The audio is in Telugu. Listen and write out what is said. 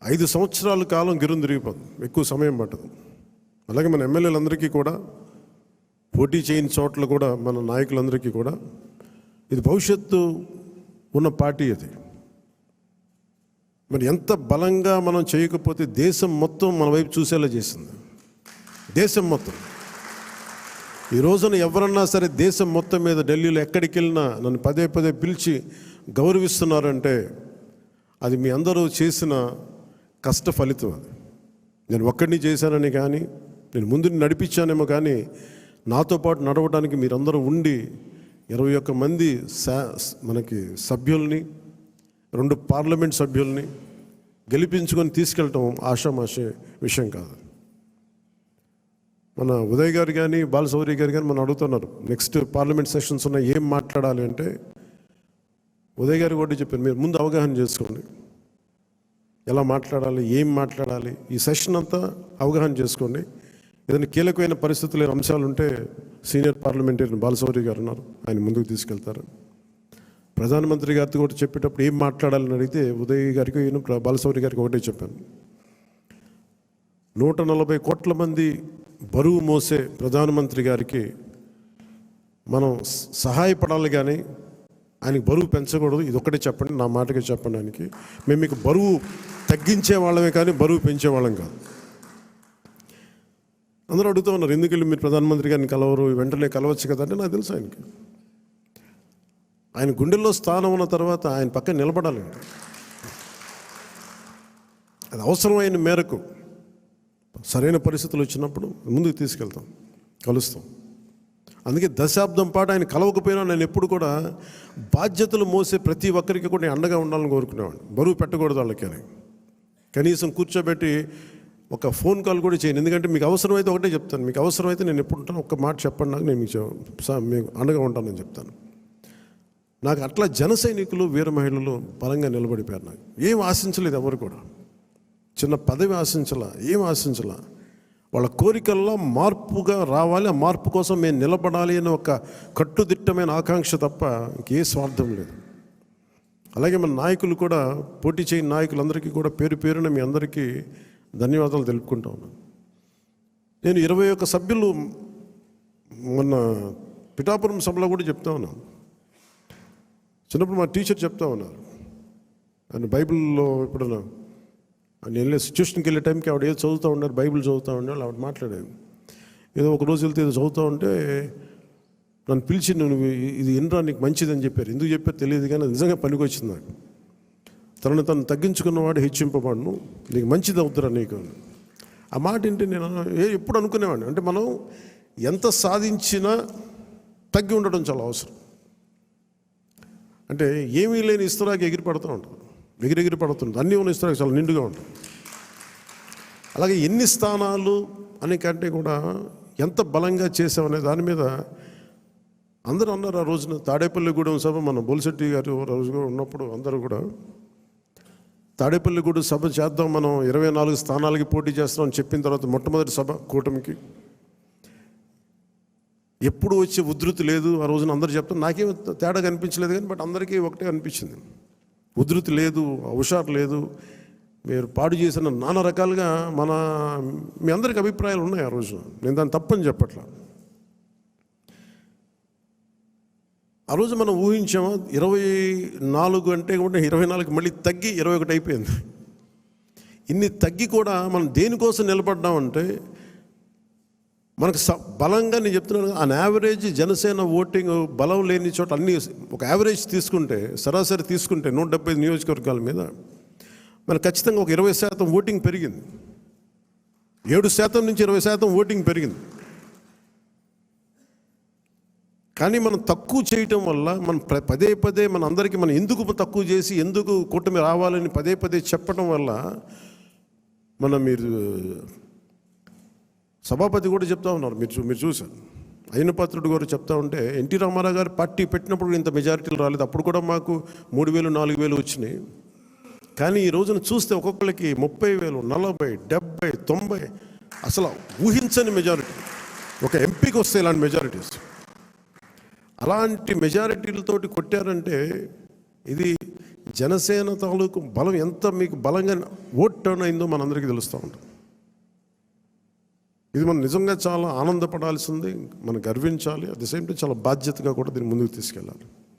5 సంవత్సరాల కాలం గిరుని తిరిగిపోతుంది, ఎక్కువ సమయం పట్టదు. అలాగే మన ఎమ్మెల్యేలందరికీ కూడా, పోటీ చేయని చోట్ల కూడా మన నాయకులందరికీ కూడా ఇది భవిష్యత్తు ఉన్న పార్టీ. అది మరి ఎంత బలంగా మనం చేయకపోతే దేశం మొత్తం మన వైపు చూసేలా చేసింది. దేశం మొత్తం ఈ రోజున ఎవరన్నా సరే దేశం మొత్తం మీద ఢిల్లీలో ఎక్కడికి వెళ్ళినా నన్ను పదే పదే పిలిచి గౌరవిస్తున్నారంటే అది మీ అందరూ చేసిన కష్ట ఫలితం. అది నేను ఒక్కడిని చేశానని కానీ, నేను ముందు నడిపించానేమో కానీ, నాతో పాటు నడవడానికి మీరందరూ ఉండి 21 మంది మనకి సభ్యుల్ని, 2 పార్లమెంట్ సభ్యుల్ని గెలిపించుకొని తీసుకెళ్ళటం ఆషామాషే విషయం కాదు. మన ఉదయ్ గారు కానీ, బాలశౌరి గారు కానీ మనం అడుగుతున్నారు, నెక్స్ట్ పార్లమెంట్ సెషన్స్ ఉన్నాయి, ఏం మాట్లాడాలి అంటే ఉదయ్ గారు కూడా చెప్పారు, మీరు ముందు అవగాహన చేసుకోండి, ఎలా మాట్లాడాలి, ఏం మాట్లాడాలి, ఈ సెషన్ అంతా అవగాహన చేసుకోండి. ఏదైనా కీలకమైన పరిస్థితులు అంశాలు ఉంటే సీనియర్ పార్లమెంటేరియన్ బాలశౌరి గారు ఉన్నారు, ఆయన ముందుకు తీసుకెళ్తారు. ప్రధానమంత్రి గారితో కూడా చెప్పేటప్పుడు ఏం మాట్లాడాలని అడిగితే ఉదయ్ గారికి, బాలశౌరి గారికి ఒకటే చెప్పాను, 140 కోట్ల మంది బరువు మోసే ప్రధానమంత్రి గారికి మనం సహాయపడాలి కానీ ఆయనకి బరువు పెంచకూడదు. ఇది ఒక్కటే చెప్పండి, నా మాటగా చెప్పండి ఆయనకి. మేము మీకు బరువు తగ్గించే వాళ్ళమే కానీ బరువు పెంచే వాళ్ళం కాదు. అందరూ అడుగుతూ ఉన్నారు, ఎందుకు వెళ్ళి మీరు ప్రధానమంత్రి గారిని కలవరు, వెంటనే కలవచ్చు కదా అంటే నాకు తెలుసు ఆయనకి, ఆయన గుండెల్లో స్థానం ఉన్న తర్వాత ఆయన పక్కన నిలబడాలండి. అది అవసరమైన మేరకు సరైన పరిస్థితులు వచ్చినప్పుడు ముందుకు తీసుకెళ్తాం, కలుస్తాం. అందుకే దశాబ్దం పాటు ఆయన కలవకపోయినా నేను ఎప్పుడు కూడా బాధ్యతలు మోసే ప్రతి ఒక్కరికి కూడా నేను అండగా ఉండాలని కోరుకునేవాడిని. బరువు పెట్టకూడదు వాళ్ళకి అని, కనీసం కూర్చోబెట్టి ఒక ఫోన్ కాల్ కూడా చేయను. ఎందుకంటే మీకు అవసరమైతే ఒకటే చెప్తాను, మీకు అవసరమైతే నేను ఎప్పుడు ఉంటాను, ఒక్క మాట చెప్పండి నాకు, నేను మీకు అండగా ఉంటానని చెప్తాను. నాకు అట్లా జన సైనికులు, వీర మహిళలు బలంగా నిలబడిపోయారు. నాకు ఏం ఆశించలేదు, ఎవరు కూడా చిన్న పదవి ఆశించాల, ఏం ఆశించాల, వాళ్ళ కోరికల్లో మార్పుగా రావాలి, ఆ మార్పు కోసం మేము నిలబడాలి అని ఒక కట్టుదిట్టమైన ఆకాంక్ష తప్ప ఇంకే స్వార్థం లేదు. అలాగే మన నాయకులు కూడా, పోటీ చేయని నాయకులందరికీ కూడా పేరు పేరున మీ అందరికీ ధన్యవాదాలు తెలుపుకుంటా ఉన్నాను. నేను 21 సభ్యులు మొన్న పిఠాపురం సభలో కూడా చెప్తా ఉన్నాను. చిన్నప్పుడు మా టీచర్ చెప్తా ఉన్నారు, ఆయన బైబిల్లో ఎప్పుడన్నా ఆయన వెళ్ళే సిచ్యువేషన్కి వెళ్ళే టైంకి ఆవిడ ఏదో చదువుతూ ఉన్నారు, బైబిల్ చదువుతూ ఉండేవాళ్ళు. ఆవిడ మాట్లాడేది, ఏదో ఒక రోజు వెళ్తే ఏదో చదువుతూ ఉంటే నన్ను పిలిచి, నువ్వు ఇది ఎన్రా నీకు మంచిదని చెప్పారు. ఎందుకు చెప్పారు తెలియదు కానీ అది నిజంగా పనికి వచ్చింది నాకు. తనను తను తగ్గించుకున్నవాడు హెచ్చింపబడును, నీకు మంచిది అవుతురా నీకు. ఆ మాట ఏంటి నేను ఎప్పుడు అనుకునేవాడిని, అంటే మనం ఎంత సాధించినా తగ్గి ఉండడం చాలా అవసరం. అంటే ఏమీ లేని ఇస్తరాకి ఎగిరి పడుతూ ఉంటుంది, ఎగిరెగిరి పడుతుంది, అన్నీ ఉన్న ఇస్తరాకి చాలా నిండుగా ఉంటుంది. అలాగే ఎన్ని స్థానాలు అనే కంటే కూడా ఎంత బలంగా చేసామనే దాని మీద అందరూ అన్నారు. ఆ రోజున తాడేపల్లిగూడెం సభ, మన బొలిశెట్టి గారు రోజు ఉన్నప్పుడు అందరూ కూడా తాడేపల్లిగూడెం సభ చేద్దాం, మనం 24 స్థానాలకి పోటీ చేస్తామని చెప్పిన తర్వాత మొట్టమొదటి సభ కూటమికి ఎప్పుడు వచ్చే ఉధృతి లేదు. ఆ రోజున అందరూ చెప్తారు, నాకేం తేడా కనిపించలేదు కానీ బట్ అందరికీ ఒకటే అనిపించింది, ఉధృతి లేదు, హుషారు లేదు, మీరు పాడు చేసిన నానా రకాలుగా మీ అందరికి అభిప్రాయాలు ఉన్నాయి. ఆ రోజు నేను దాన్ని తప్పని చెప్పట్లా. ఆ రోజు మనం ఊహించాము 24 అంటే కూడా 24 మళ్ళీ తగ్గి 21 అయిపోయింది. ఇన్ని తగ్గి కూడా మనం దేనికోసం నిలబడ్డామంటే మనకు బలంగా, నేను చెప్తున్నాను, ఆన్ యావరేజ్ జనసేన ఓటింగ్ బలం లేని చోట అన్ని ఒక యావరేజ్ తీసుకుంటే, సరాసరి తీసుకుంటే 175 నియోజకవర్గాల మీద మనకు ఖచ్చితంగా ఒక 20% ఓటింగ్ పెరిగింది. 7% నుంచి 20% ఓటింగ్ పెరిగింది. కానీ మనం తక్కువ చేయటం వల్ల మనం పదే పదే మన అందరికీ మనం ఎందుకు తక్కువ చేసి, ఎందుకు కూటమి రావాలని పదే పదే చెప్పడం వల్ల మీరు సభాపతి కూడా చెప్తా ఉన్నారు, మీరు చూశారు, అయ్యనపాత్రుడు గారు చెప్తా ఉంటే, ఎన్టీ రామారావు గారు పార్టీ పెట్టినప్పుడు ఇంత మెజారిటీలు రాలేదు, అప్పుడు కూడా మాకు 3,000 4,000 వచ్చినాయి. కానీ ఈ రోజున చూస్తే ఒక్కొక్కరికి 30,000 40 70 90 అసలు ఊహించని మెజారిటీ. ఒక ఎంపీకి వస్తే ఇలాంటి మెజారిటీస్, అలాంటి మెజారిటీలతోటి కొట్టారంటే ఇది జనసేన తాలూకు బలం ఎంత మీకు బలంగా ఓట్ టర్న్ అయిందో మనందరికీ తెలుస్తూ ఉంటుంది. ఇది మనం నిజంగా చాలా ఆనందపడాల్సింది, మనం గర్వించాలి. అట్ ది సేమ్ టైం చాలా బాధ్యతగా కూడా దీన్ని ముందుకు తీసుకెళ్ళాలి.